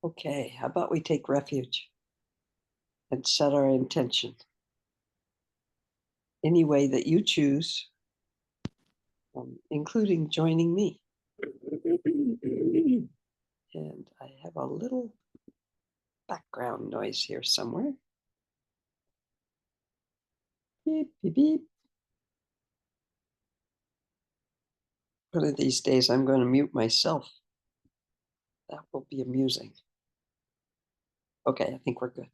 Okay, how about we take refuge and set our intention any way that you choose, including joining me. And I have a little background noise here somewhere. Beep, beep, beep. One of these days, I'm going to mute myself. That will be amusing. Okay, I think we're good.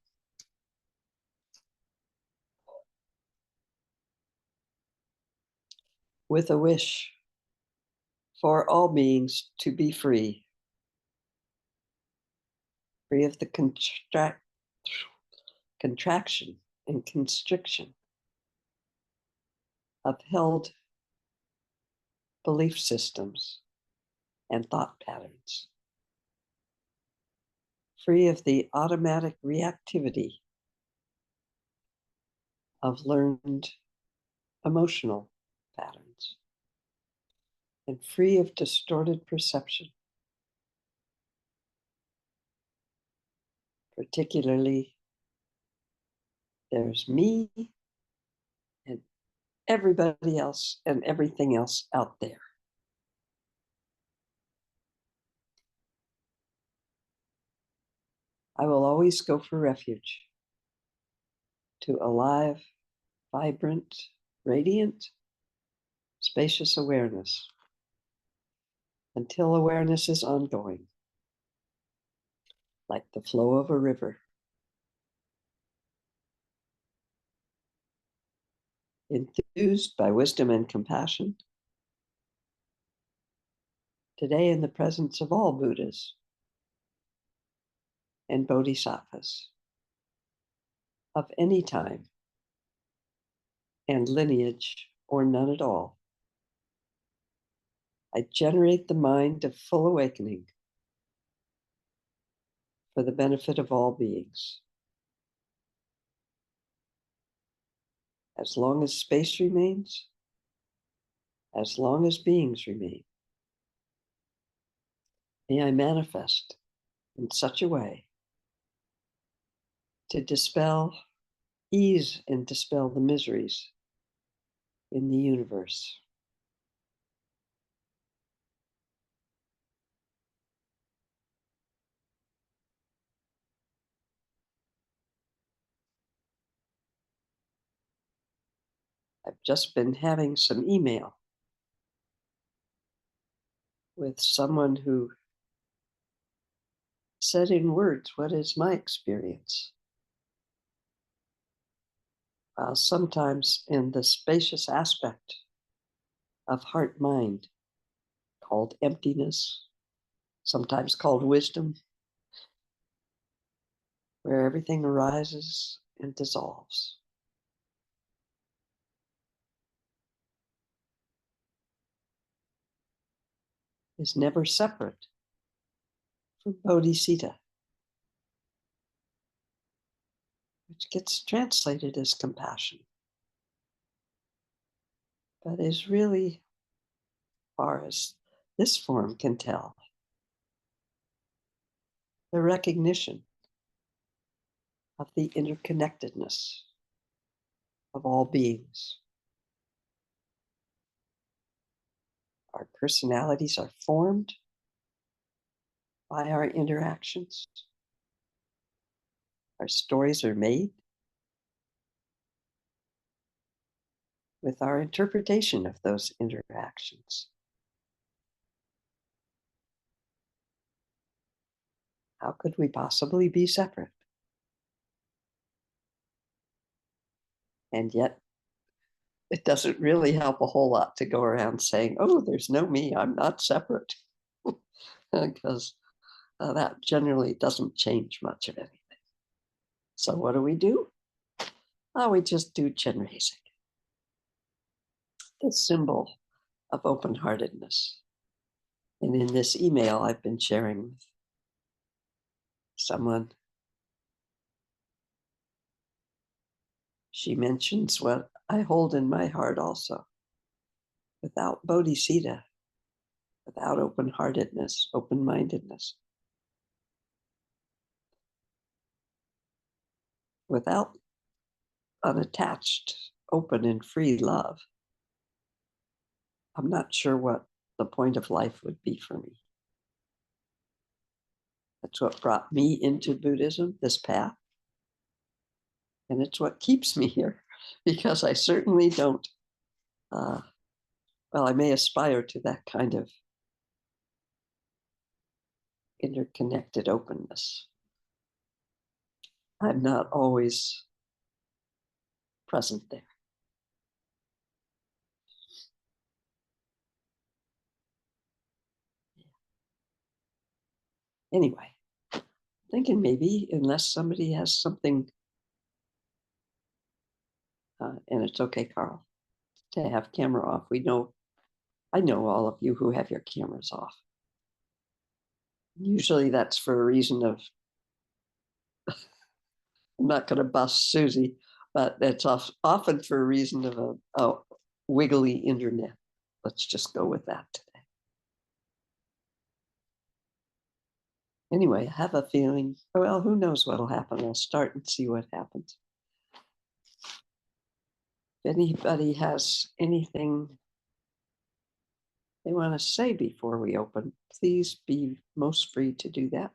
With a wish for all beings to be free, free of the contraction and constriction of held belief systems and thought patterns, free of the automatic reactivity of learned emotional patterns, and free of distorted perception, particularly there's me and everybody else and everything else out there. I will always go for refuge to alive, vibrant, radiant, spacious awareness until awareness is ongoing, like the flow of a river. Enthused by wisdom and compassion, today in the presence of all Buddhas and Bodhisattvas of any time and lineage or none at all, I generate the mind of full awakening for the benefit of all beings. As long as space remains, as long as beings remain, may I manifest in such a way to ease and dispel the miseries in the universe. I've just been having some email with someone who said in words, what is my experience? Sometimes in the spacious aspect of heart-mind, called emptiness, sometimes called wisdom, where everything arises and dissolves. Is never separate from bodhicitta, which gets translated as compassion, but is really, as far as this form can tell, the recognition of the interconnectedness of all beings. Our personalities are formed by our interactions. Our stories are made with our interpretation of those interactions. How could we possibly be separate? And yet, it doesn't really help a whole lot to go around saying, oh, there's no me, I'm not separate, because that generally doesn't change much of anything. So what do? Oh, we just do Chenrezig, the symbol of open-heartedness. And in this email I've been sharing with someone, she mentions what I hold in my heart also. Without bodhicitta, without open-heartedness, open-mindedness, without unattached, open, and free love, I'm not sure what the point of life would be for me. That's what brought me into Buddhism, this path. And it's what keeps me here, because I certainly don't, well, I may aspire to that kind of interconnected openness. I'm not always present there. Anyway, thinking maybe, unless somebody has something, and it's okay, Carl, to have camera off. I know all of you who have your cameras off. Usually that's for a reason of, I'm not going to bust Susie, but it's often for a reason of a wiggly internet. Let's just go with that today. Anyway, I have a feeling, well, who knows what'll happen. I'll start and see what happens. If anybody has anything they want to say before we open, please be most free to do that.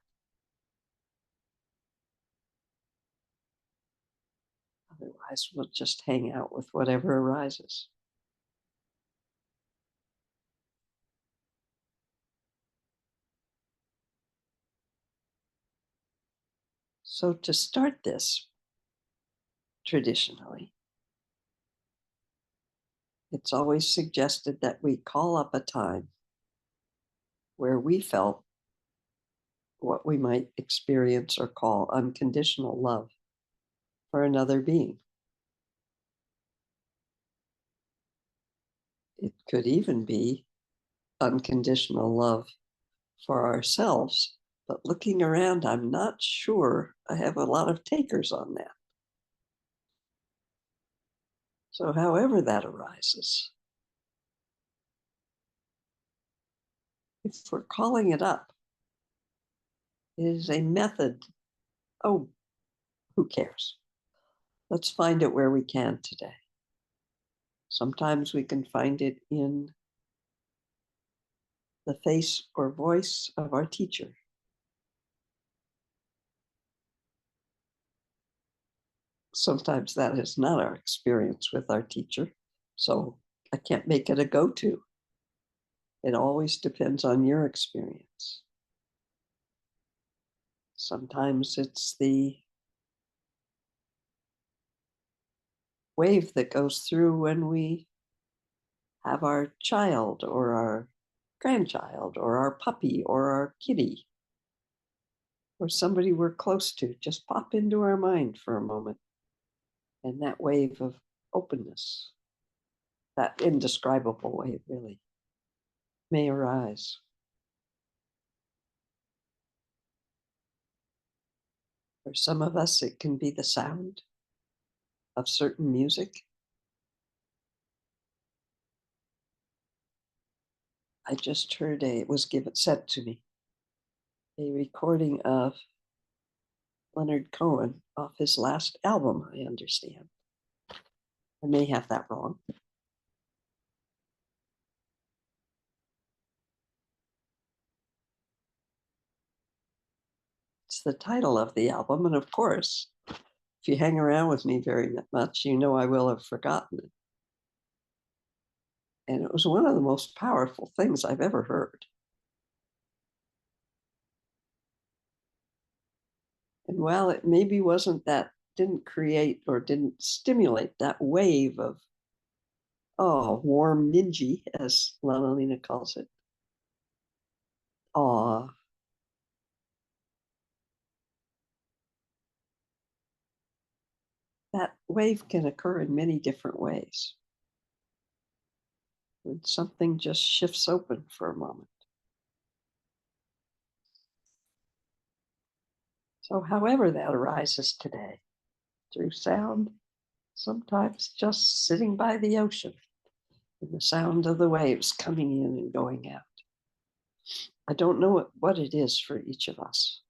Otherwise, we'll just hang out with whatever arises. So to start this, traditionally, it's always suggested that we call up a time where we felt what we might experience or call unconditional love for another being. It could even be unconditional love for ourselves. But looking around, I'm not sure I have a lot of takers on that. So, however that arises, if we're calling it up, it is a method. Oh, who cares? Let's find it where we can today. Sometimes we can find it in the face or voice of our teacher. Sometimes that is not our experience with our teacher, so I can't make it a go-to. It always depends on your experience. Sometimes it's the wave that goes through when we have our child or our grandchild or our puppy or our kitty or somebody we're close to just pop into our mind for a moment. And that wave of openness, that indescribable wave really, may arise. For some of us, it can be the sound of certain music. I just heard it was sent to me, a recording of Leonard Cohen off his last album, I understand. I may have that wrong. It's the title of the album, and of course, if you hang around with me very much, you know I will have forgotten it. And it was one of the most powerful things I've ever heard. And while it maybe didn't create or didn't stimulate that wave of, warm ninji, as Lama Lena calls it, awe, that wave can occur in many different ways. When something just shifts open for a moment. So, however that arises today, through sound, sometimes just sitting by the ocean, and the sound of the waves coming in and going out. I don't know what it is for each of us.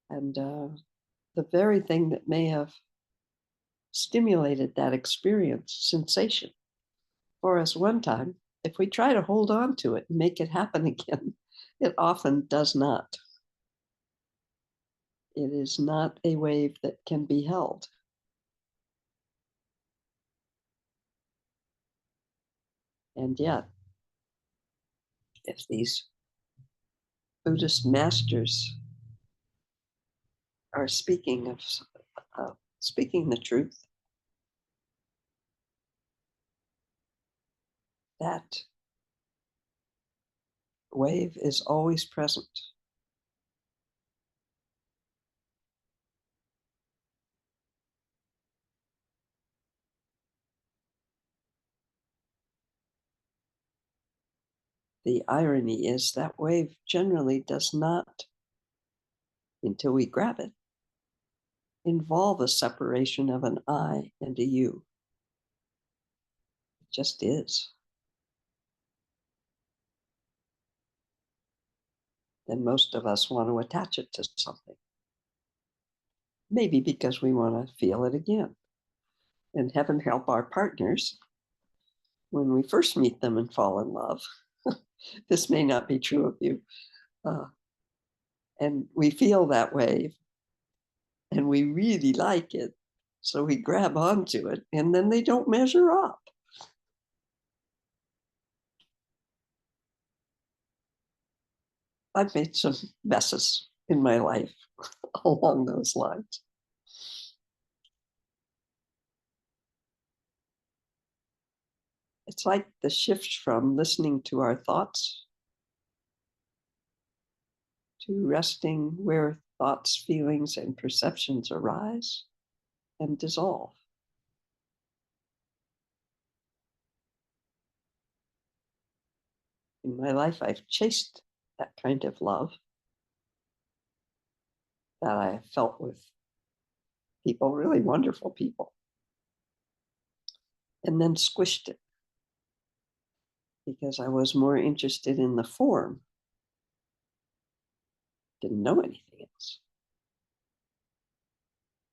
And the the very thing that may have stimulated that experience, sensation, for us one time, if we try to hold on to it and make it happen again, it often does not. It is not a wave that can be held. And yet, if these Buddhist masters are speaking of speaking the truth, that wave is always present. The irony is that wave generally does not, until we grab it, involve a separation of an I and a you. It just is. Then most of us want to attach it to something. Maybe because we want to feel it again. And heaven help our partners when we first meet them and fall in love. This may not be true of you. And we feel that wave and we really like it. So we grab onto it and then they don't measure up. I've made some messes in my life along those lines. It's like the shift from listening to our thoughts to resting where thoughts, feelings, and perceptions arise and dissolve. In my life, I've chased that kind of love that I have felt with people, really wonderful people, and then squished it because I was more interested in the form, didn't know anything else.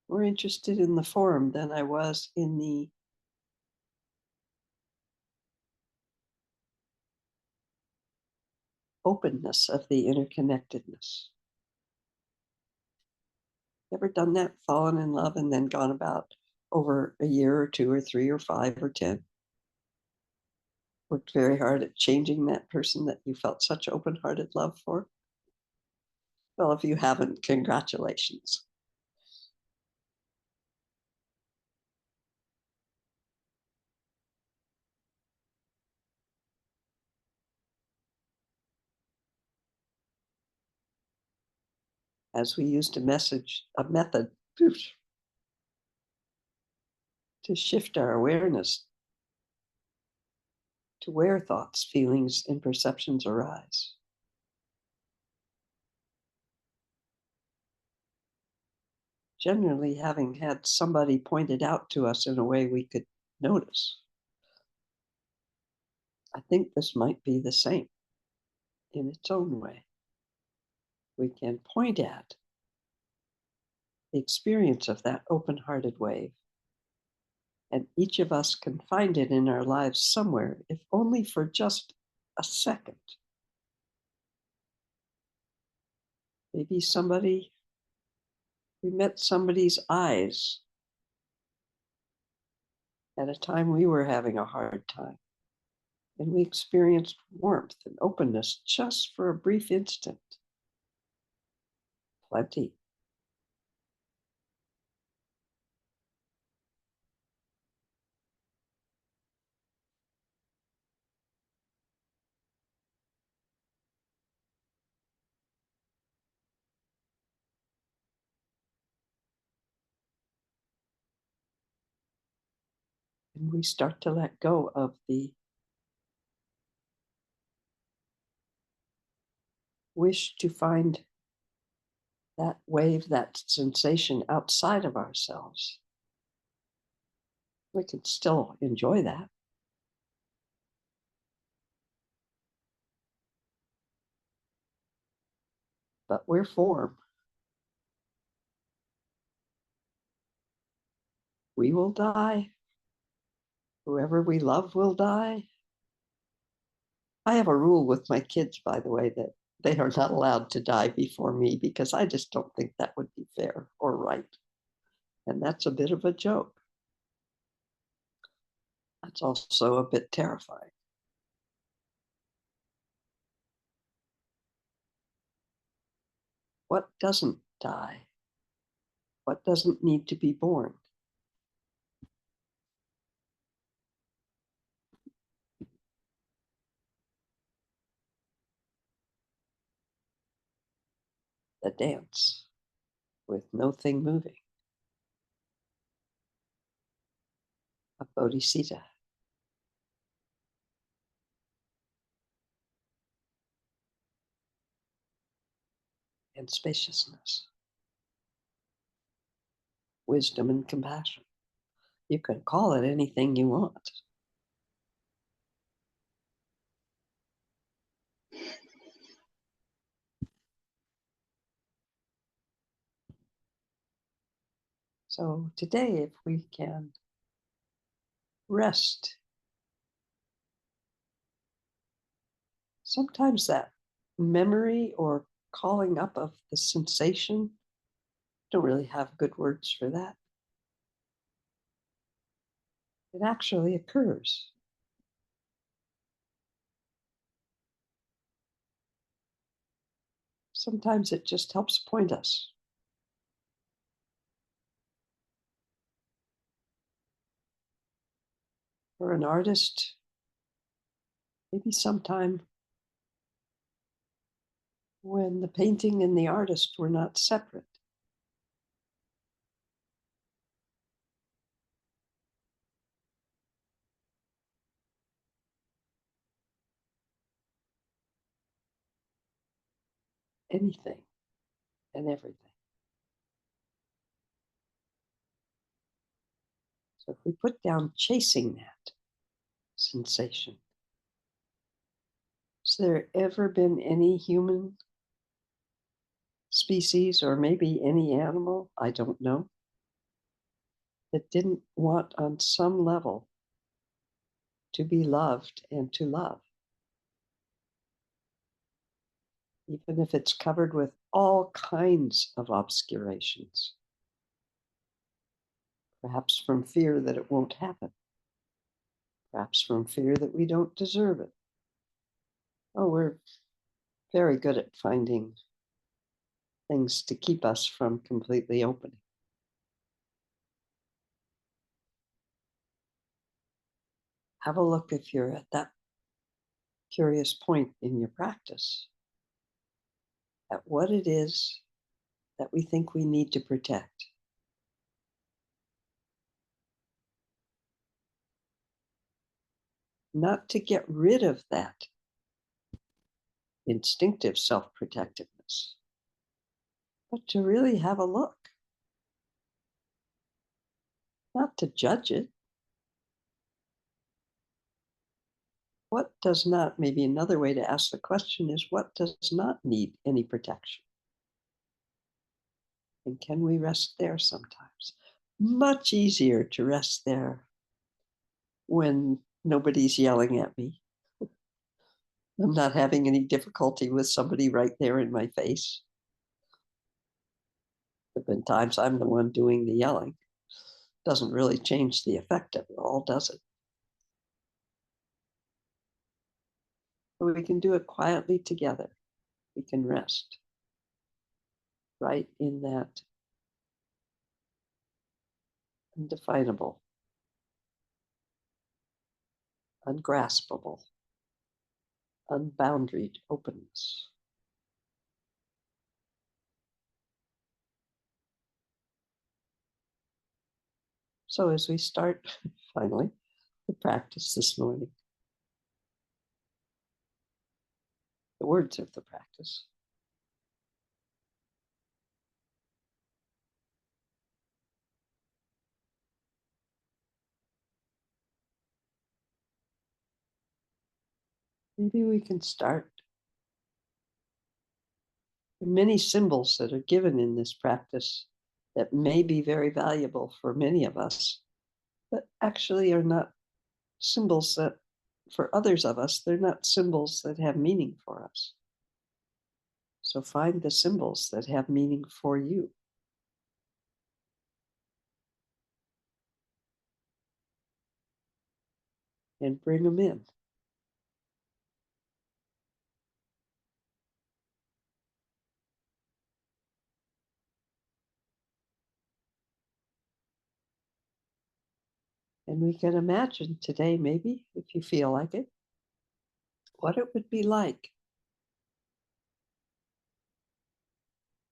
More interested in the form than I was in the openness of the interconnectedness. Ever done that? Fallen in love and then gone about over a year or two or three or five or 10? Worked very hard at changing that person that you felt such open-hearted love for? Well, if you haven't, congratulations. As we used a method to shift our awareness to where thoughts, feelings, and perceptions arise. Generally, having had somebody pointed out to us in a way we could notice. I think this might be the same in its own way. We can point at the experience of that open-hearted wave, and each of us can find it in our lives somewhere, if only for just a second. Maybe we met somebody's eyes at a time we were having a hard time, and we experienced warmth and openness just for a brief instant. Plenty. And we start to let go of the wish to find that wave, that sensation outside of ourselves. We can still enjoy that. But we're form. will die. Whoever we love will die. I have a rule with my kids, by the way, that they are not allowed to die before me because I just don't think that would be fair or right. And that's a bit of a joke. That's also a bit terrifying. What doesn't die? What doesn't need to be born? The dance with no thing moving. A bodhisattva. And spaciousness. Wisdom and compassion. You can call it anything you want. So today, if we can rest, sometimes that memory or calling up of the sensation, don't really have good words for that. It actually occurs. Sometimes it just helps point us. For an artist, maybe sometime when the painting and the artist were not separate. Anything and everything. So if we put down chasing that sensation, has there ever been any human species, or maybe any animal, I don't know, that didn't want on some level to be loved and to love? Even if it's covered with all kinds of obscurations, perhaps from fear that it won't happen, perhaps from fear that we don't deserve it. Oh, we're very good at finding things to keep us from completely opening. Have a look if you're at that curious point in your practice at what it is that we think we need to protect. Not to get rid of that instinctive self-protectiveness, but to really have a look, not to judge it. What does not, maybe another way to ask the question is, what does not need any protection? And can we rest there sometimes? Much easier to rest there when nobody's yelling at me. I'm not having any difficulty with somebody right there in my face. There have been times I'm the one doing the yelling. Doesn't really change the effect of it all, does it? But we can do it quietly together. We can rest right in that undefinable, ungraspable, unboundaried openness. So as we start finally the practice this morning, the words of the practice, maybe we can start. There are many symbols that are given in this practice that may be very valuable for many of us but actually are not symbols that, for others of us, they're not symbols that have meaning for us. So find the symbols that have meaning for you. And bring them in. And we can imagine today, maybe, if you feel like it, what it would be like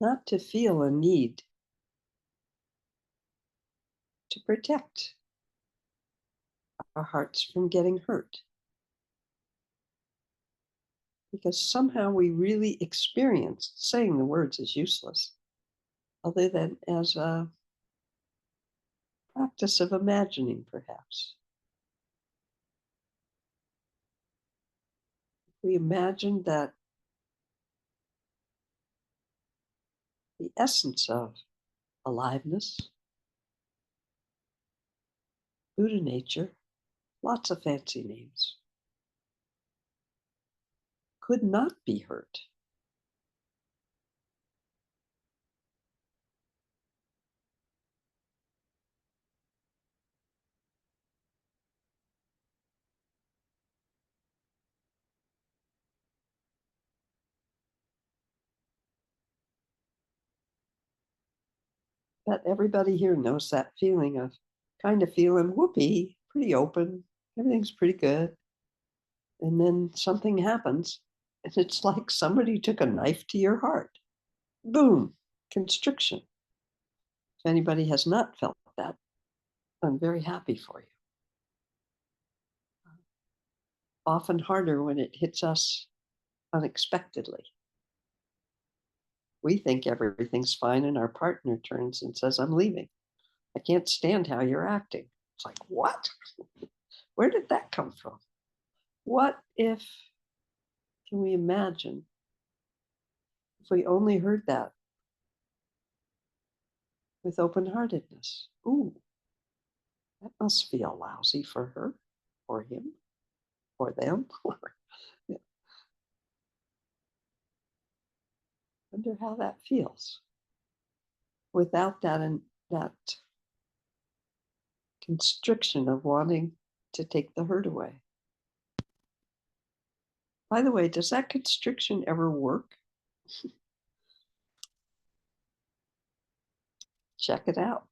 not to feel a need to protect our hearts from getting hurt. Because somehow we really experienced saying the words is useless, other than as a practice of imagining, perhaps. We imagined that the essence of aliveness, Buddha nature, lots of fancy names, could not be hurt. But everybody here knows that feeling of kind of feeling whoopee, pretty open, everything's pretty good. And then something happens, and it's like somebody took a knife to your heart. Boom, constriction. If anybody has not felt that, I'm very happy for you. Often harder when it hits us unexpectedly. We think everything's fine, and our partner turns and says, I'm leaving. I can't stand how you're acting. It's like, what? Where did that come from? What if, can we imagine, if we only heard that with open heartedness? Ooh, that must feel lousy for her, or him, or them. Yeah. Wonder how that feels without that and that constriction of wanting to take the hurt away. By the way, does that constriction ever work? Check it out.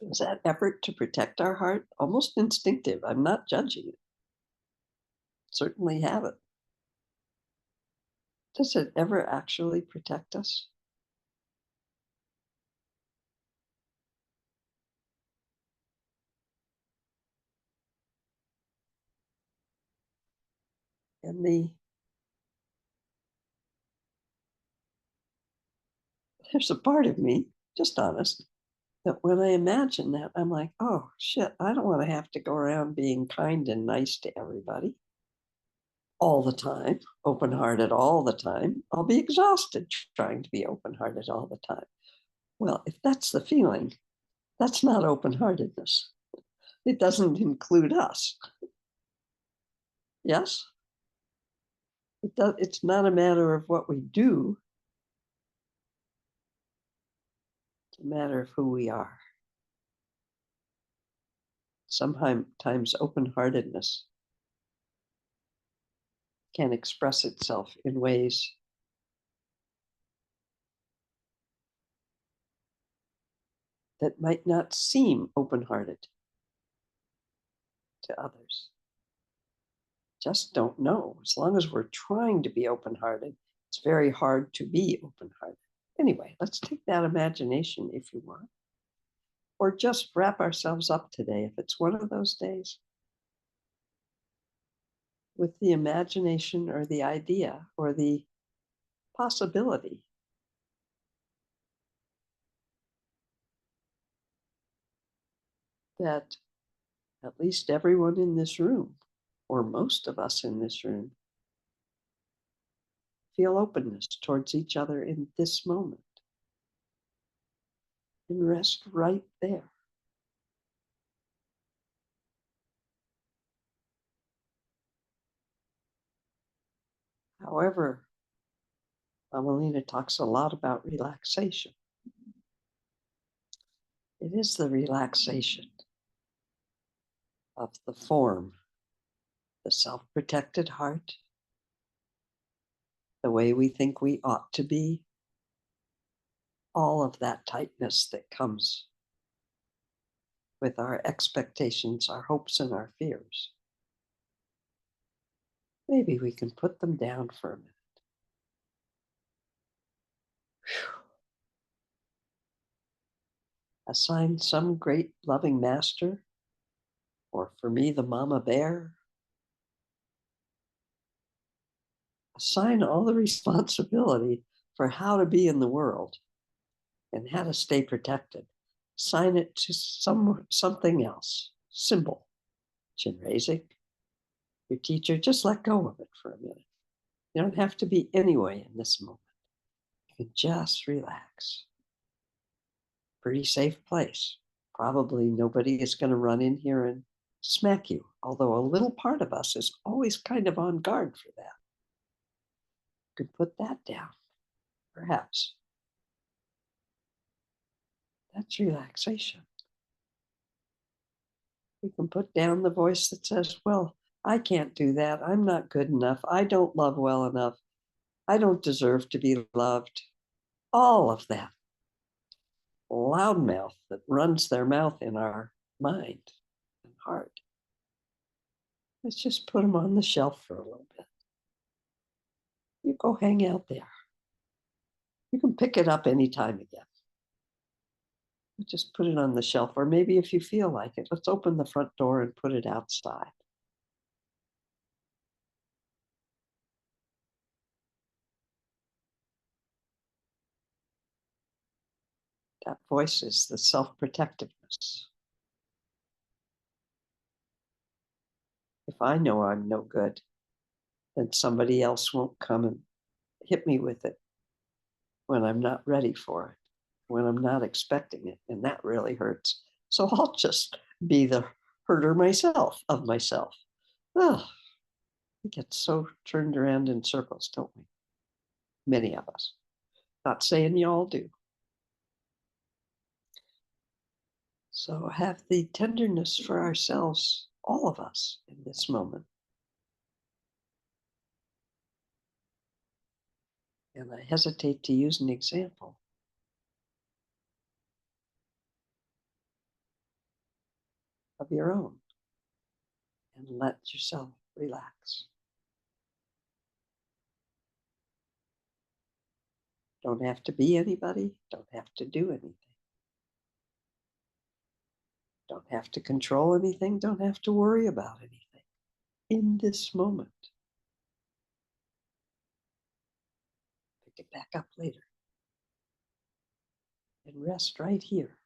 Is that effort to protect our heart almost instinctive? I'm not judging it. Certainly have it. Does it ever actually protect us? And there's a part of me, just honest, that when I imagine that, I'm like, oh shit, I don't want to have to go around being kind and nice to everybody all the time, open hearted all the time. I'll be exhausted trying to be open hearted all the time. Well, if that's the feeling, that's not open heartedness. It doesn't include us. Yes? It's not a matter of what we do, it's a matter of who we are. Sometimes open heartedness can express itself in ways that might not seem open hearted to others. Just don't know. As long as we're trying to be open hearted, it's very hard to be open hearted. Anyway, let's take that imagination if you want, or just wrap ourselves up today if it's one of those days with the imagination or the idea or the possibility that at least everyone in this room, or most of us in this room, feel openness towards each other in this moment and rest right there. However, Lama Lena talks a lot about relaxation. It is the relaxation of the form, the self-protected heart, the way we think we ought to be, all of that tightness that comes with our expectations, our hopes, and our fears. Maybe we can put them down for a minute. Assign some great loving master, or for me, the mama bear. Assign all the responsibility for how to be in the world and how to stay protected. Assign it to something else. Symbol. Chenrezig, your teacher, just let go of it for a minute. You don't have to be anyway in this moment. You can just relax. Pretty safe place. Probably nobody is going to run in here and smack you, although a little part of us is always kind of on guard for that. You could put that down, perhaps. That's relaxation. We can put down the voice that says, well, I can't do that. I'm not good enough. I don't love well enough. I don't deserve to be loved. All of that loudmouth that runs their mouth in our mind and heart. Let's just put them on the shelf for a little bit. You go hang out there. You can pick it up anytime again. Just put it on the shelf, or maybe if you feel like it, let's open the front door and put it outside. That voice is the self-protectiveness. If I know I'm no good, then somebody else won't come and hit me with it when I'm not ready for it, when I'm not expecting it, and that really hurts. So I'll just be the herder myself of myself. Oh, we get so turned around in circles, don't we? Many of us. Not saying you all do. So have the tenderness for ourselves, all of us, in this moment. And I hesitate to use an example. Of your own, and let yourself relax. Don't have to be anybody, don't have to do anything. Don't have to control anything, don't have to worry about anything. In this moment. Pick it back up later. And rest right here.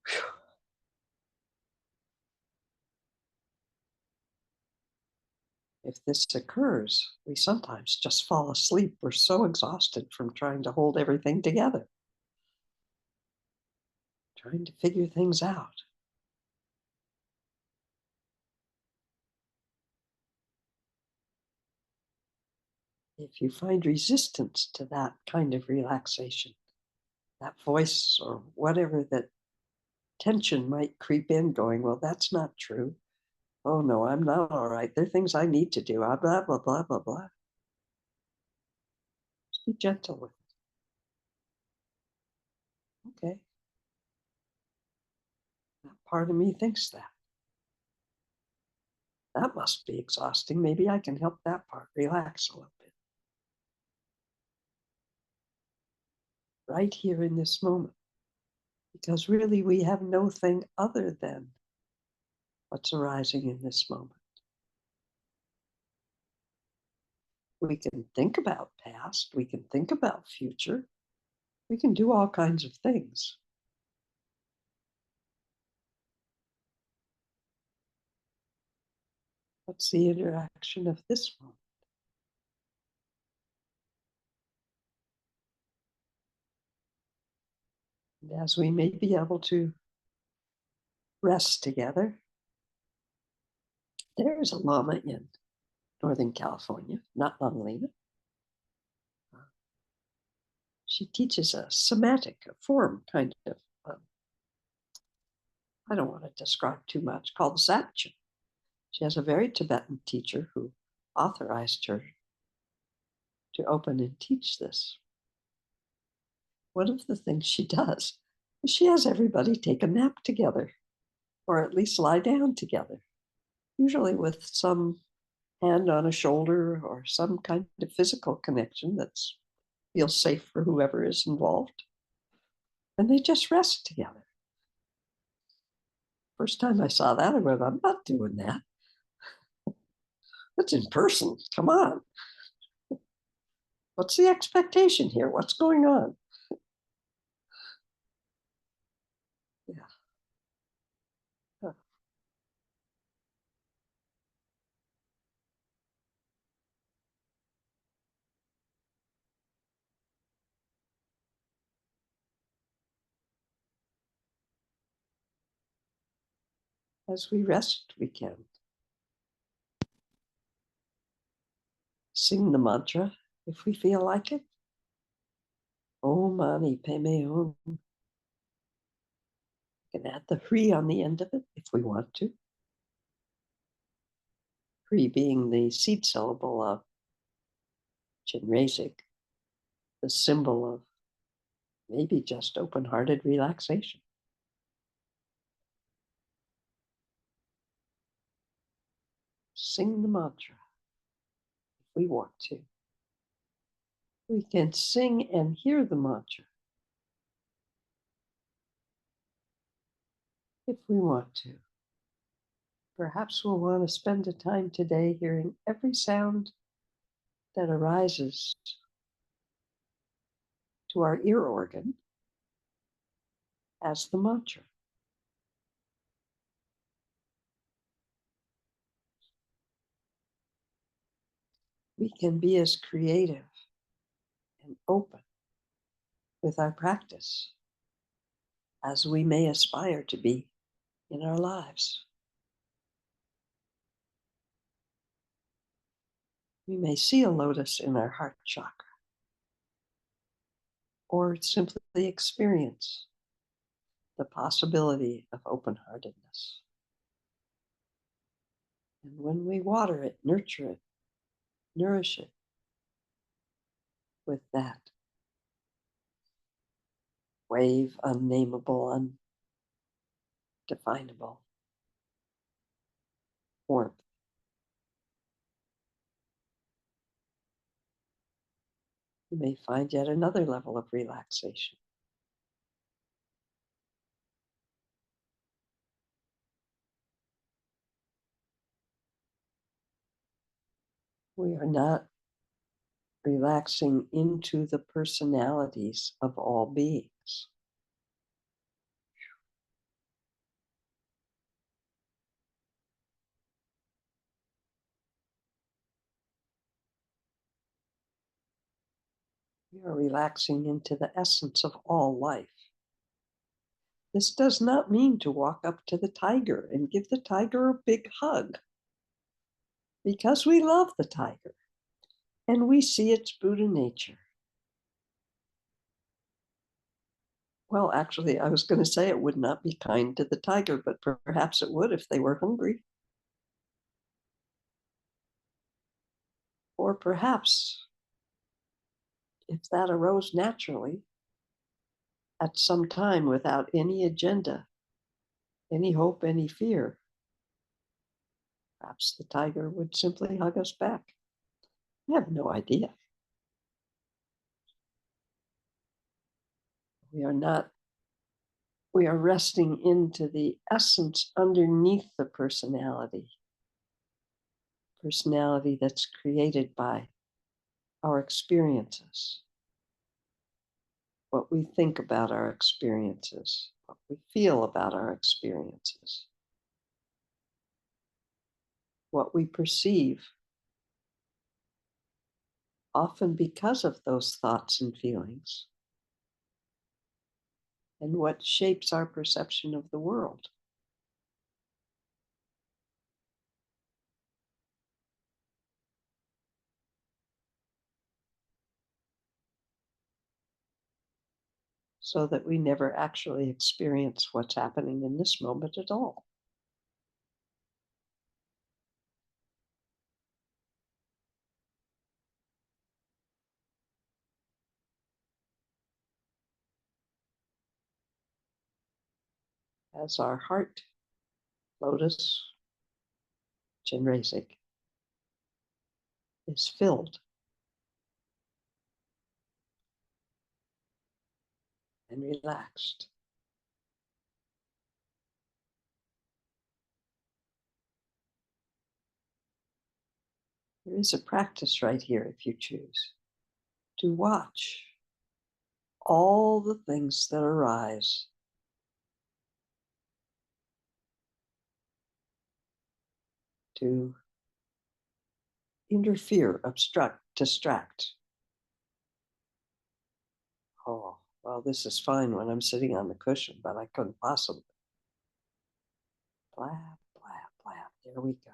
Whew. If this occurs, we sometimes just fall asleep. We're so exhausted from trying to hold everything together, trying to figure things out. If you find resistance to that kind of relaxation, that voice or whatever that tension might creep in going, well, that's not true. Oh, no, I'm not all right. There are things I need to do. Blah, blah, blah, blah, blah. Just be gentle with it. Okay. That part of me thinks that. That must be exhausting. Maybe I can help that part relax a little bit. Right here in this moment. Because really we have no thing other than what's arising in this moment. We can think about past. We can think about future. We can do all kinds of things. What's the interaction of this moment? And as we may be able to rest together, there's a Lama in. Northern California, not Lama Lena. She teaches a somatic, a form kind of, I don't want to describe too much, called Zapchen. She has a very Tibetan teacher who authorized her to open and teach this. One of the things she does is she has everybody take a nap together, or at least lie down together, usually with some hand on a shoulder or some kind of physical connection that feels safe for whoever is involved. And they just rest together. First time I saw that, I went, I'm not doing that. It's in person. Come on. What's the expectation here? What's going on? Yeah. As we rest, we can sing the mantra if we feel like it. Om Mani Padme Hum. We can add the Hri on the end of it if we want to. Hri being the seed syllable of Chenrezig, the symbol of maybe just open-hearted relaxation. Sing the mantra if we want to. We can sing and hear the mantra if we want to. Perhaps we'll want to spend a time today hearing every sound that arises to our ear organ as the mantra. We can be as creative and open with our practice as we may aspire to be in our lives. We may see a lotus in our heart chakra, or simply experience the possibility of open-heartedness. And when we water it, nurture it, nourish it with that wave, unnameable, undefinable warmth, you may find yet another level of relaxation. We are not relaxing into the personalities of all beings. We are relaxing into the essence of all life. This does not mean to walk up to the tiger and give the tiger a big hug, because we love the tiger and we see its Buddha nature. Well, actually, I was going to say it would not be kind to the tiger, but perhaps it would if they were hungry. Or perhaps, if that arose naturally, at some time without any agenda, any hope, any fear, perhaps the tiger would simply hug us back. I have no idea. We are resting into the essence underneath the personality that's created by our experiences, what we think about our experiences, what we feel about our experiences, what we perceive, often because of those thoughts and feelings, and what shapes our perception of the world. so that we never actually experience what's happening in this moment at all. As our heart, lotus, Chenrezig, is filled and relaxed. There is a practice right here if you choose to watch all the things that arise to interfere, obstruct, distract. Oh, well, this is fine when I'm sitting on the cushion, but I couldn't possibly. Blab, blab, blab. There we go.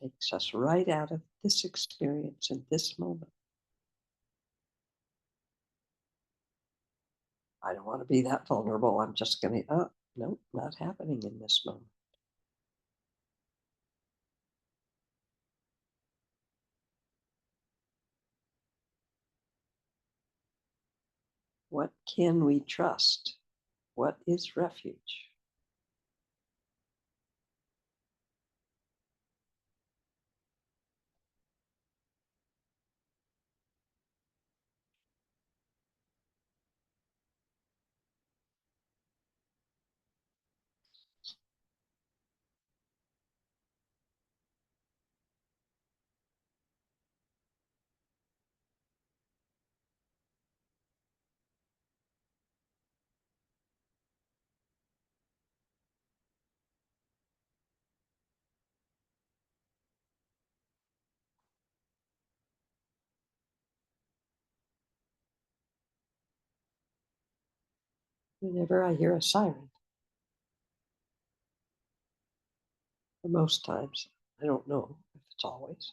Takes us right out of this experience in this moment. I don't want to be that vulnerable. I'm just going to, oh, nope, not happening in this moment. What can we trust? What is refuge? Whenever I hear a siren, or most times, I don't know if it's always,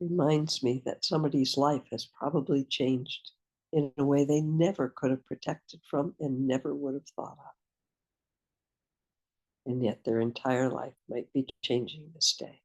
reminds me that somebody's life has probably changed in a way they never could have protected from and never would have thought of. And yet their entire life might be changing this day.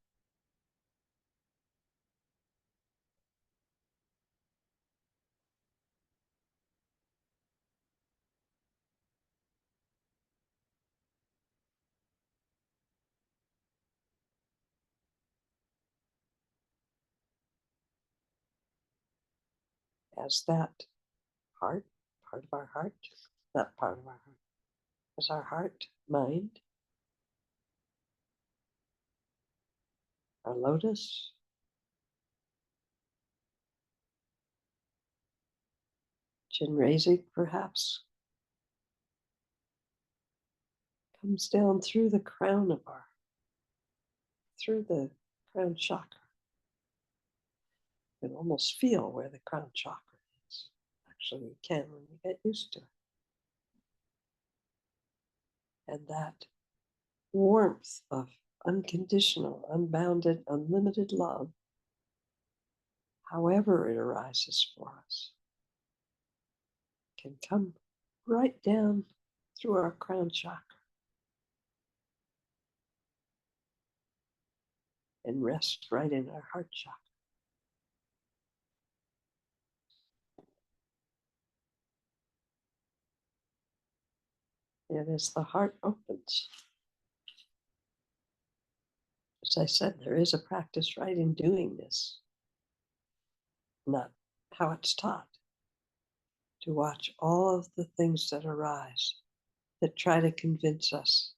As that heart, part of our heart, not part of our heart, as our heart, mind, our lotus, Chenrezig perhaps, comes down through the crown of our, through the crown chakra. You can almost feel where the crown chakra is. Actually, you can when you get used to it. And that warmth of unconditional, unbounded, unlimited love, however it arises for us, can come right down through our crown chakra and rest right in our heart chakra. And as the heart opens, as I said, there is a practice right in doing this, not how it's taught, to watch all of the things that arise that try to convince us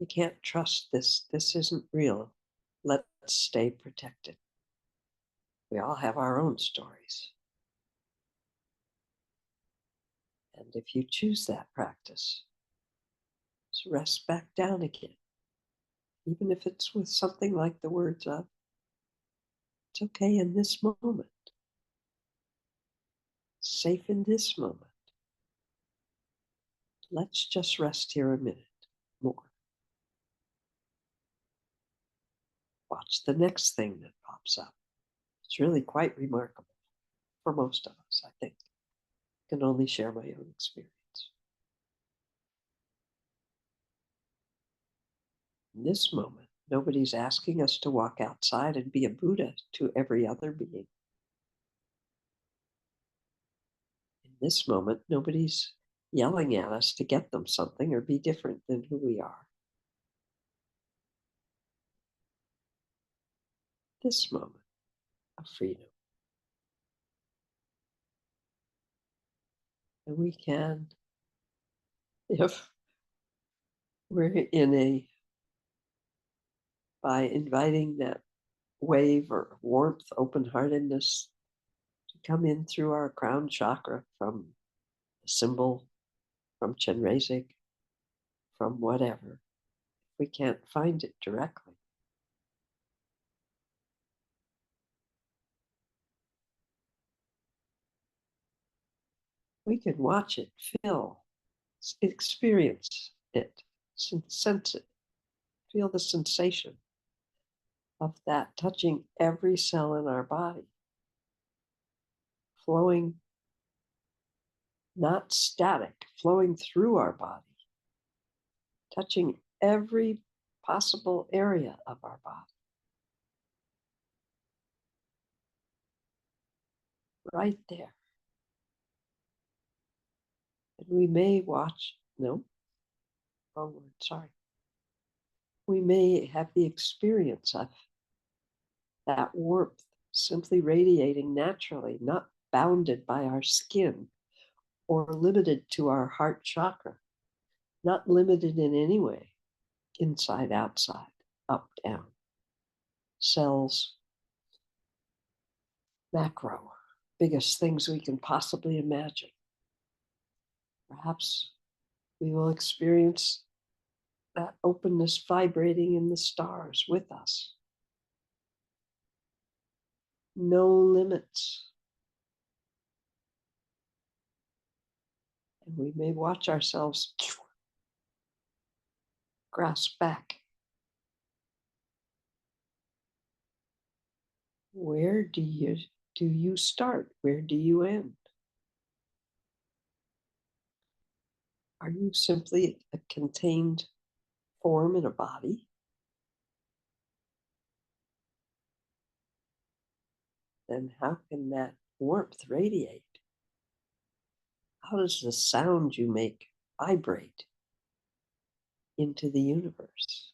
you can't trust this, this isn't real, let's stay protected. We all have our own stories. And if you choose that practice, just rest back down again. Even if it's with something like the words of, it's okay in this moment, safe in this moment. Let's just rest here a minute more. Watch the next thing that pops up. It's really quite remarkable. for most of us, I think. I can only share my own experience. In this moment, nobody's asking us to walk outside and be a Buddha to every other being. In this moment, nobody's yelling at us to get them something or be different than who we are. This moment of freedom. And we can, if we're in a, by inviting that wave or warmth, open heartedness to come in through our crown chakra from the symbol, from Chenrezig, from whatever, we can't find it directly. We can watch it, feel, experience it, sense it, feel the sensation of that touching every cell in our body, flowing, not static, flowing through our body, touching every possible area of our body. Right there. And we may watch, no, wrong word, sorry. We may have the experience of that warmth simply radiating naturally, not bounded by our skin or limited to our heart chakra, not limited in any way, inside, outside, up, down, cells, macro, biggest things we can possibly imagine. Perhaps we will experience that openness vibrating in the stars with us. No limits. And we may watch ourselves grasp back. Where do you start? Where do you end? Are you simply a contained form in a body? Then how can that warmth radiate? How does the sound you make vibrate into the universe?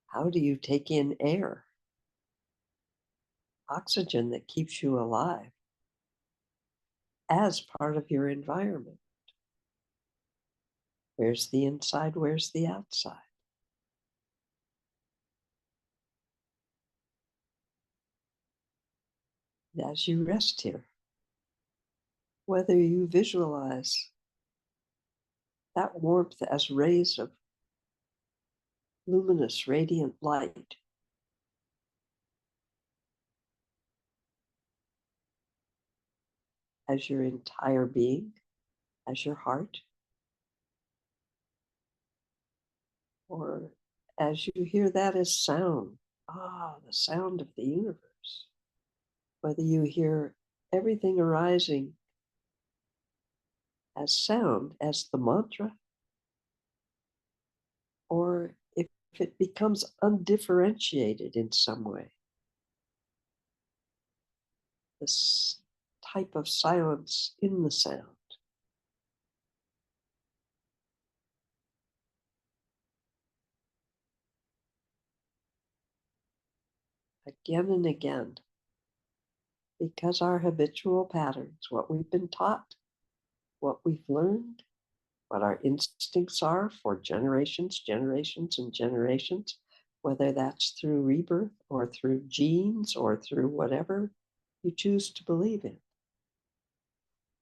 How do you take in air, oxygen that keeps you alive as part of your environment? Where's the inside? Where's the outside? As you rest here, whether you visualize that warmth as rays of luminous, radiant light, as your entire being, as your heart, or as you hear that as sound, the sound of the universe. Whether you hear everything arising as sound, as the mantra, or if it becomes undifferentiated in some way. This type of silence in the sound. Again and again, because our habitual patterns, what we've been taught, what we've learned, what our instincts are for generations, and generations, whether that's through rebirth or through genes or through whatever you choose to believe in.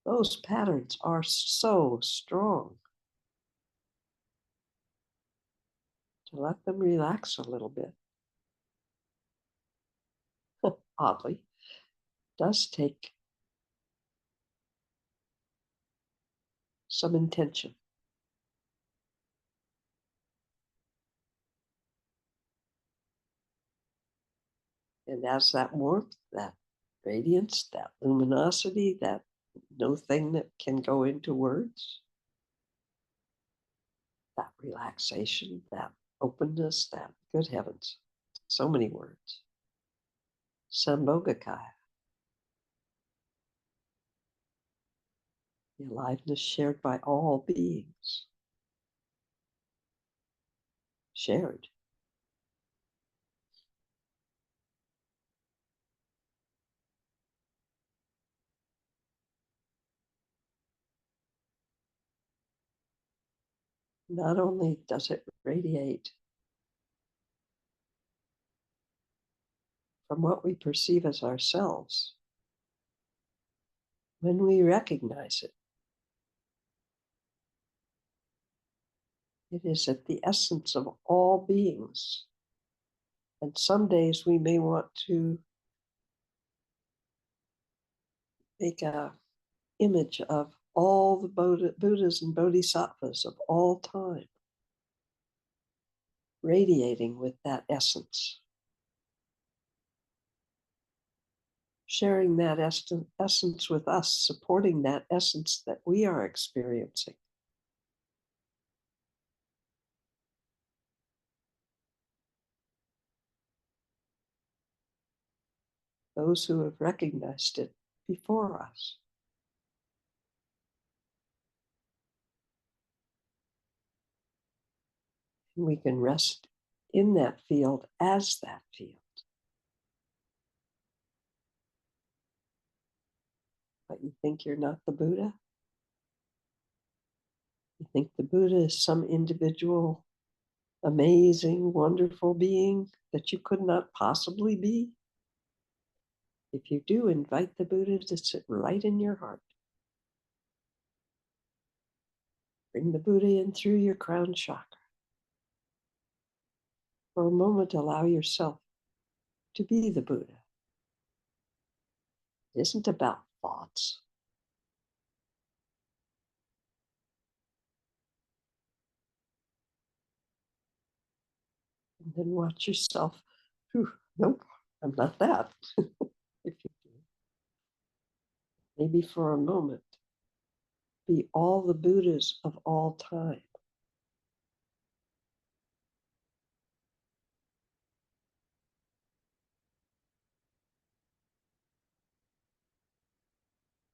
Those patterns are so strong. To let them relax a little bit, oddly, does take some intention. And as that warmth, that radiance, that luminosity, that no thing that can go into words, that relaxation, that openness, that, good heavens, so many words. Sambhogakaya, the aliveness shared by all beings. Shared. Not only does it radiate from what we perceive as ourselves, when we recognize it, it is at the essence of all beings. And some days we may want to make a image of all the Buddhas and Bodhisattvas of all time, radiating with that essence, sharing that essence with us, supporting that essence that we are experiencing. Those who have recognized it before us. And we can rest in that field as that field. But you think you're not the Buddha? You think the Buddha is some individual, amazing, wonderful being that you could not possibly be? If you do, invite the Buddha to sit right in your heart. Bring the Buddha in through your crown chakra. For a moment, allow yourself to be the Buddha. It isn't about thoughts. And then watch yourself. Nope, I'm not that. If you do, maybe for a moment, be all the Buddhas of all time.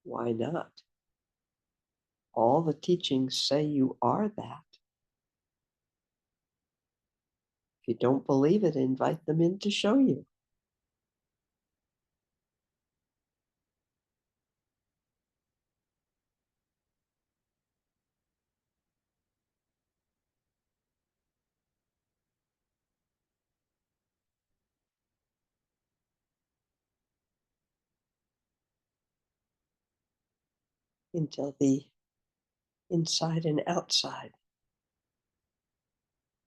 Why not? All the teachings say you are that. If you don't believe it, invite them in to show you. Until the inside and outside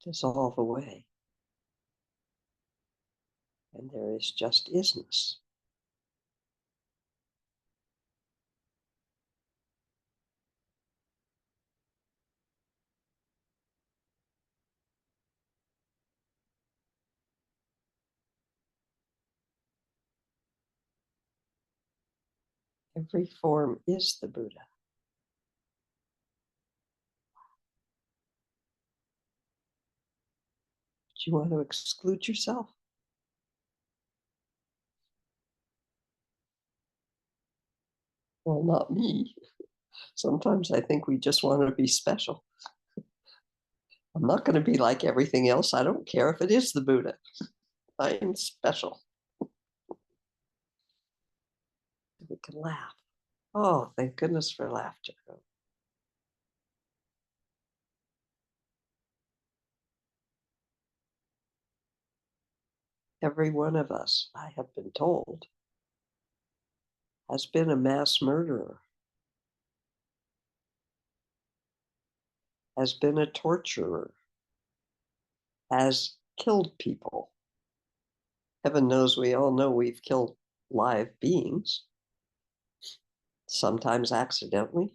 dissolve away. And there is just isness. Every form is the Buddha. Do you want to exclude yourself? Well, not me. Sometimes I think we just want to be special. I'm not going to be like everything else. I don't care if it is the Buddha. I am special. We can laugh. Oh, thank goodness for laughter. Every one of us, I have been told, has been a mass murderer, has been a torturer, has killed people. Heaven knows we all know we've killed live beings, sometimes accidentally,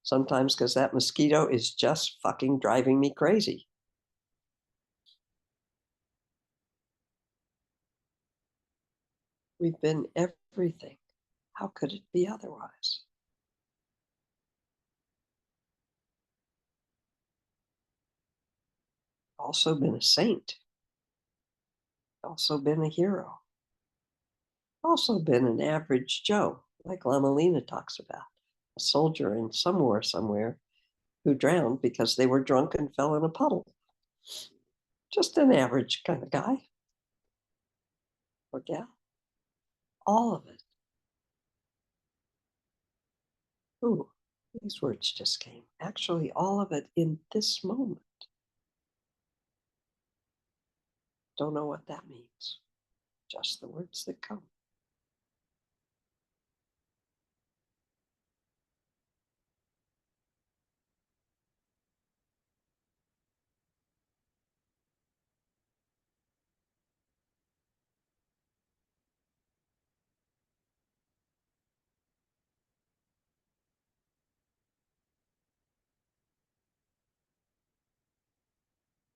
sometimes because that mosquito is just fucking driving me crazy. We've been everything. How could it be otherwise? Also been a saint, also been a hero, also been an average Joe, like Lama Lena talks about, a soldier in some war somewhere who drowned because they were drunk and fell in a puddle. Just an average kind of guy or gal. All of it. Ooh, these words just came. Actually, all of it in this moment. Don't know what that means. Just the words that come.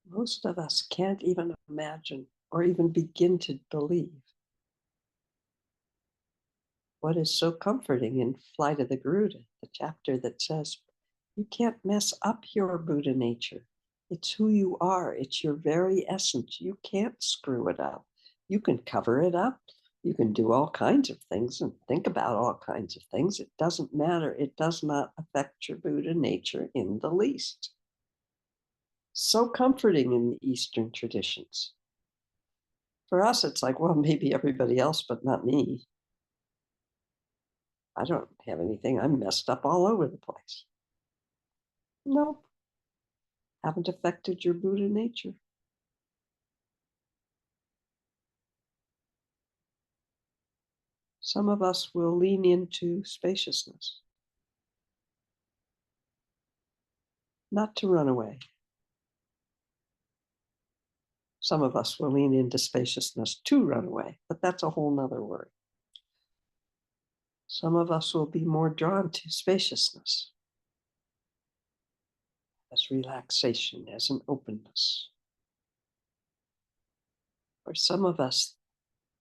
Most of us can't even imagine or even begin to believe what is so comforting in Flight of the Garuda, the chapter that says, you can't mess up your Buddha nature. It's who you are, it's your very essence. You can't screw it up. You can cover it up. You can do all kinds of things and think about all kinds of things. It doesn't matter. It does not affect your Buddha nature in the least. So comforting in the Eastern traditions. For us, it's like, well, maybe everybody else, but not me. I don't have anything. I'm messed up all over the place. Nope. Haven't affected your Buddha nature. Some of us will lean into spaciousness, not to run away. Some of us will lean into spaciousness to run away, but that's a whole nother word. Some of us will be more drawn to spaciousness as relaxation, as an openness. For some of us,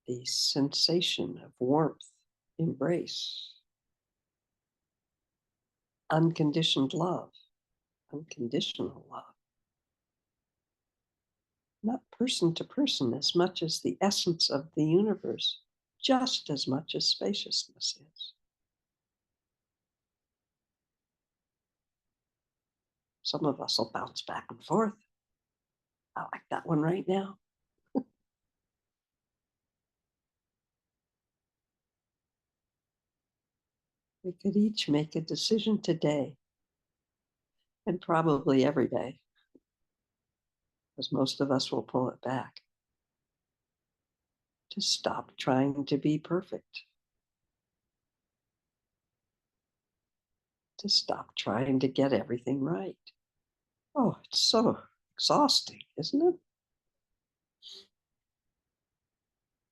the sensation of warmth, embrace, unconditioned love, unconditional love. Not person to person as much as the essence of the universe, just as much as spaciousness is. Some of us will bounce back and forth. I like that one right now. We could each make a decision today, and probably every day, because most of us will pull it back, to stop trying to be perfect, to stop trying to get everything right. Oh, it's so exhausting, isn't it?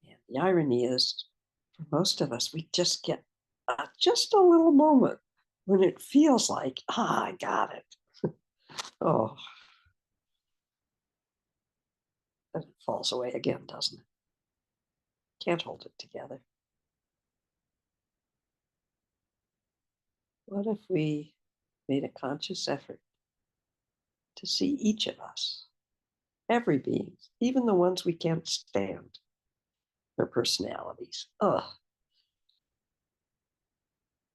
And the irony is, for most of us, we just get just a little moment when it feels like, I got it. Oh, then it falls away again, doesn't it? Can't hold it together. What if we made a conscious effort to see each of us, every being, even the ones we can't stand, their personalities? Ugh,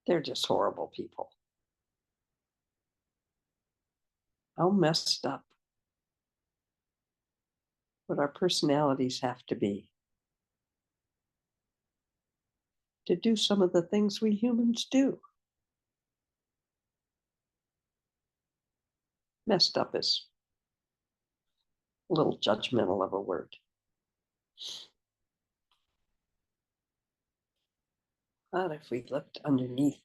they're just horrible people. How messed up would our personalities have to be to do some of the things we humans do? Messed up is a little judgmental of a word. But if we looked underneath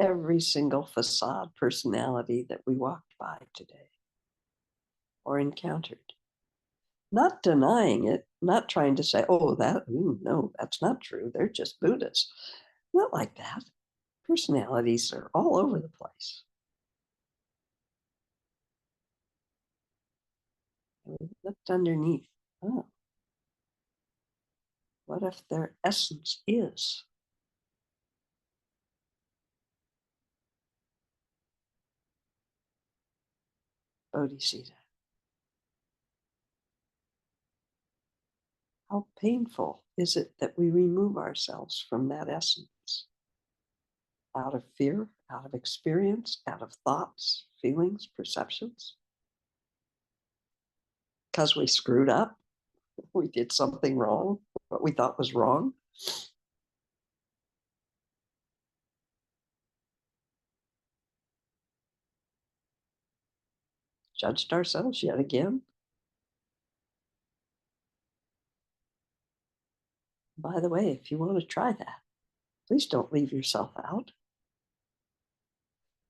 every single facade personality that we walked by today or encountered, not denying it, not trying to say, oh, no, that's not true. They're just Buddhists. Not like that. Personalities are all over the place. And we looked underneath. Oh, What if their essence is Bodhisattva? How painful is it that we remove ourselves from that essence? Out of fear, out of experience, out of thoughts, feelings, perceptions? Because we screwed up, we did something wrong, what we thought was wrong. Judged ourselves yet again. By the way, if you want to try that, please don't leave yourself out.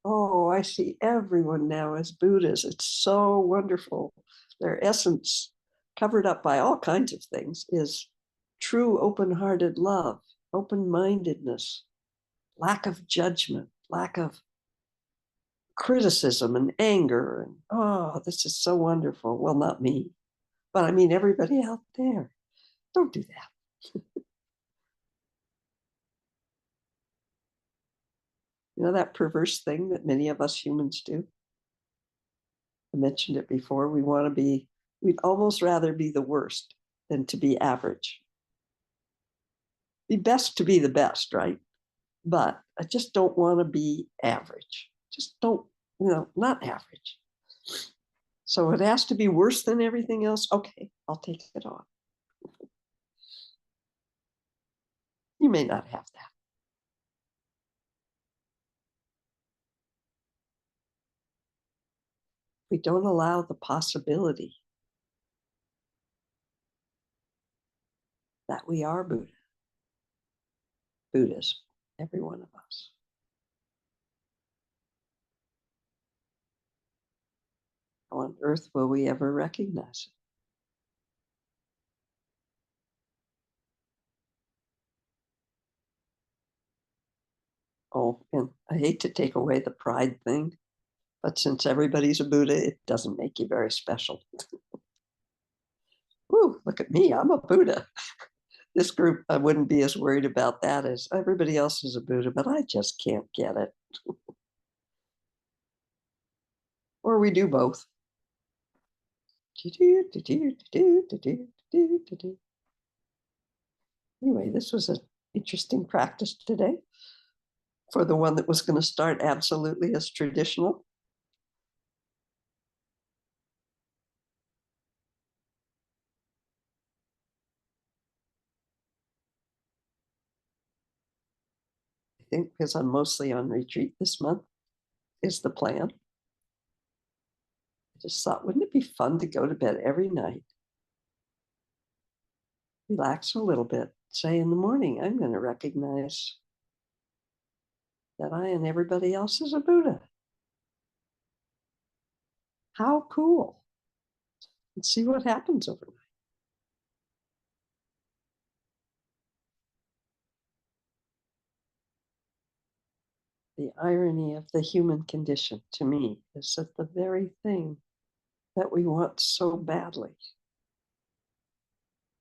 Oh, I see everyone now as Buddhas. It's so wonderful. Their essence, covered up by all kinds of things, is true open-hearted love, open-mindedness, lack of judgment, lack of criticism and anger. And oh, this is so wonderful. Well, not me, but I mean everybody out there. Don't do that. You know that perverse thing that many of us humans do? I mentioned it before. We'd almost rather be the worst than to be average. Be best to be the best, right? But I just don't want to be average. Just don't, not average. So it has to be worse than everything else. Okay, I'll take it on. You may not have that. We don't allow the possibility that we are Buddhas, every one of us. How on earth will we ever recognize it? Oh, and I hate to take away the pride thing, but since everybody's a Buddha, it doesn't make you very special. Ooh, look at me, I'm a Buddha. This group, I wouldn't be as worried about that as everybody else is a Buddha, but I just can't get it. Or we do both. Anyway, this was an interesting practice today for the one that was going to start absolutely as traditional. I think because I'm mostly on retreat this month is the plan. I just thought, wouldn't it be fun to go to bed every night, relax a little bit, say in the morning, I'm going to recognize that I and everybody else is a Buddha. How cool. And see what happens overnight. The irony of the human condition to me is that the very thing that we want so badly,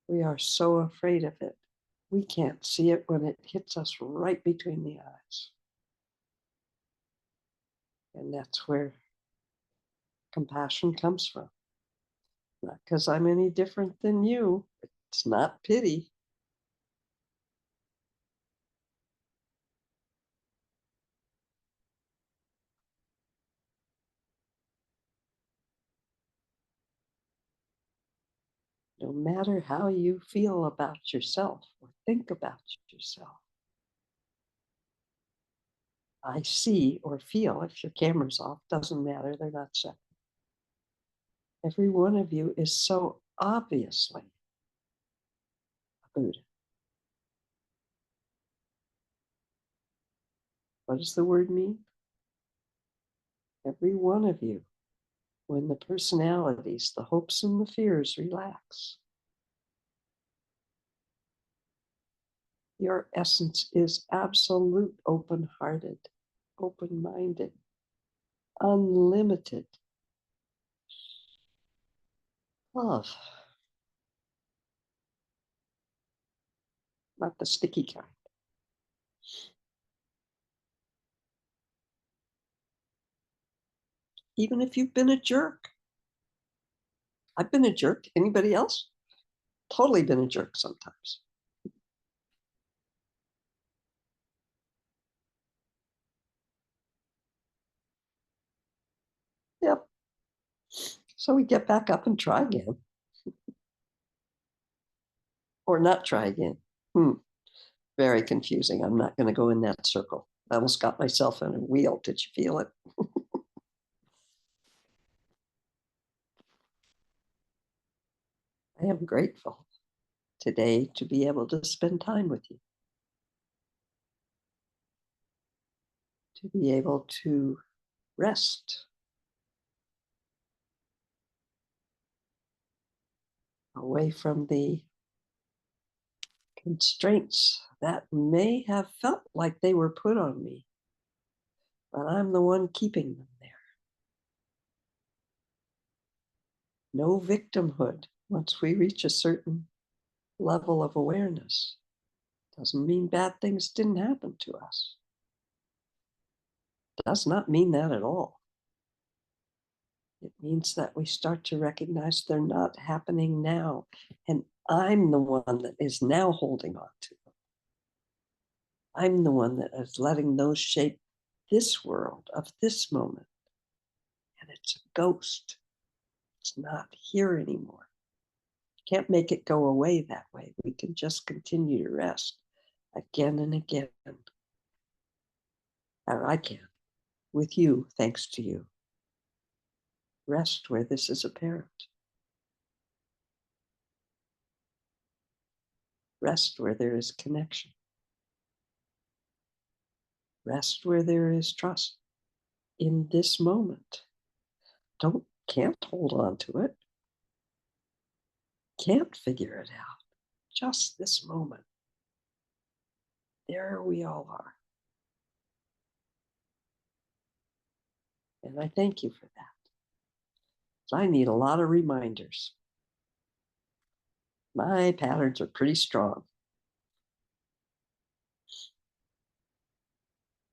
we are so afraid of it. We can't see it when it hits us right between the eyes. And that's where compassion comes from. Not because I'm any different than you. It's not pity. No matter how you feel about yourself or think about yourself, I see or feel, if your camera's off, doesn't matter, they're not separate. Every one of you is so obviously a Buddha. What does the word mean? Every one of you, when the personalities, the hopes and the fears relax, your essence is absolute open-hearted, open-minded, unlimited love. not the sticky kind. Even if you've been a jerk. I've been a jerk. Anybody else? Totally been a jerk sometimes. Yep. So we get back up and try again. Or not try again. Very confusing. I'm not going to go in that circle. I almost got myself in a wheel. Did you feel it? I am grateful today to be able to spend time with you, to be able to rest away from the constraints that may have felt like they were put on me, but I'm the one keeping them there. No victimhood once we reach a certain level of awareness. Doesn't mean bad things didn't happen to us. Does not mean that at all. It means that we start to recognize they're not happening now. And I'm the one that is now holding on to them. I'm the one that is letting those shape this world of this moment. And it's a ghost. It's not here anymore. Can't make it go away that way. We can just continue to rest again and again. Or I can, with you, thanks to you. Rest where this is apparent. Rest where there is connection. Rest where there is trust in this moment. Can't hold on to it. Can't figure it out. Just this moment. There we all are. And I thank you for that. So I need a lot of reminders. My patterns are pretty strong.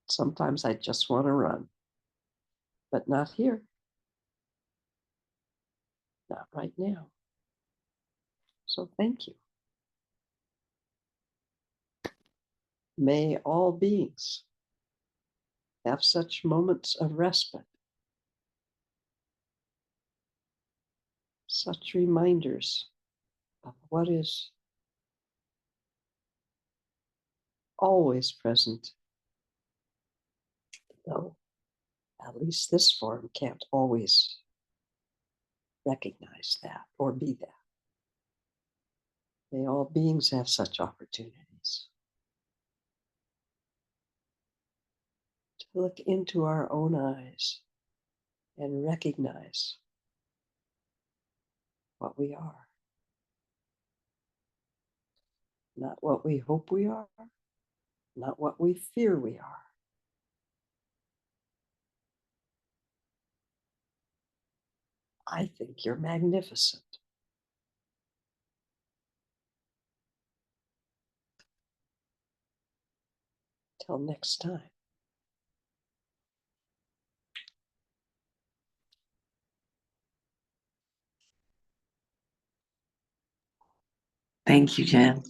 Sometimes I just want to run, but not here. Not right now. So thank you. May all beings have such moments of respite, such reminders of what is always present, though at least this form can't always recognize that or be that. May all beings have such opportunities to look into our own eyes and recognize what we are. Not what we hope we are, not what we fear we are. I think you're magnificent. Till next time. Thank you, Jan.